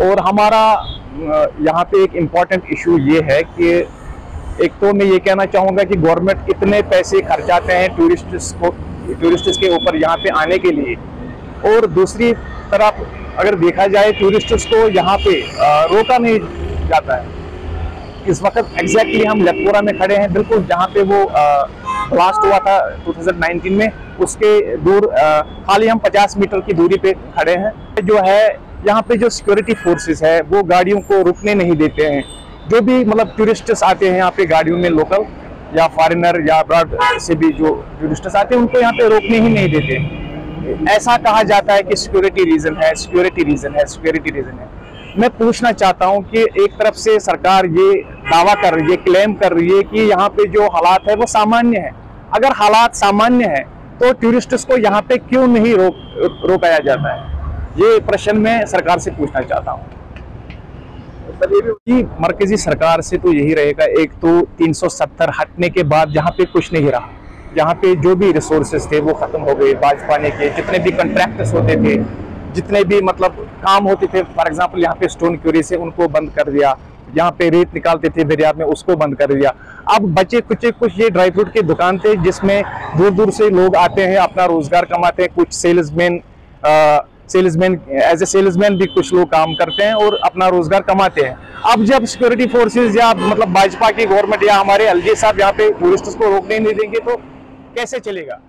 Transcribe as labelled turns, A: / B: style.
A: और हमारा यहाँ पे एक इम्पॉर्टेंट इशू ये है कि एक तो मैं ये कहना चाहूँगा कि गवर्नमेंट इतने पैसे खर्चाते हैं टूरिस्ट्स के ऊपर यहाँ पे आने के लिए, और दूसरी तरफ अगर देखा जाए टूरिस्ट्स को यहाँ पे रोका नहीं जाता है। इस वक्त एग्जैक्टली हम लखपुरा में खड़े हैं, बिल्कुल जहाँ पे वो ब्लास्ट हुआ था 2019 में, उसके दूर खाली हम 50 मीटर की दूरी पे खड़े हैं। जो है यहाँ पे जो सिक्योरिटी फोर्सेस है वो गाड़ियों को रुकने नहीं देते हैं। जो भी मतलब टूरिस्ट्स आते हैं यहाँ पे गाड़ियों में, लोकल या फॉरेनर या अब्रॉड से भी जो टूरिस्ट्स आते हैं, उनको यहाँ पे रोकने ही नहीं देते। ऐसा कहा जाता है कि सिक्योरिटी रीजन है। मैं पूछना चाहता हूं कि एक तरफ से सरकार ये दावा कर रही है, क्लेम कर रही है कि यहाँ पे जो हालात है वो सामान्य है। अगर हालात सामान्य है तो टूरिस्ट्स को यहाँ पे क्यों नहीं रोकाया जाता है? ये प्रश्न मैं सरकार से पूछना चाहता हूँ। मरकजी सरकार से तो यही रहेगा, एक तो 370 हटने के बाद यहाँ पे कुछ नहीं रहा। यहाँ पे जो भी रिसोर्सेज थे वो खत्म हो गए। भाजपा ने के जितने भी कॉन्ट्रैक्टर्स होते थे, जितने भी मतलब काम होते थे, फॉर एग्जांपल यहाँ पे स्टोन क्यूरी से उनको बंद कर दिया। यहाँ पे रेत निकालते थे दरिया में, उसको बंद कर दिया। अब बचे कुछ ये ड्राई फ्रूट की दुकान थे जिसमें दूर दूर से लोग आते हैं, अपना रोजगार कमाते हैं। कुछ सेल्समैन एज ए सेल्समैन भी कुछ लोग काम करते हैं और अपना रोजगार कमाते हैं। अब जब सिक्योरिटी फोर्सेज या मतलब भाजपा की गवर्नमेंट या हमारे एलजी साहब यहाँ पे टूरिस्ट्स को रोकने नहीं देंगे तो कैसे चलेगा?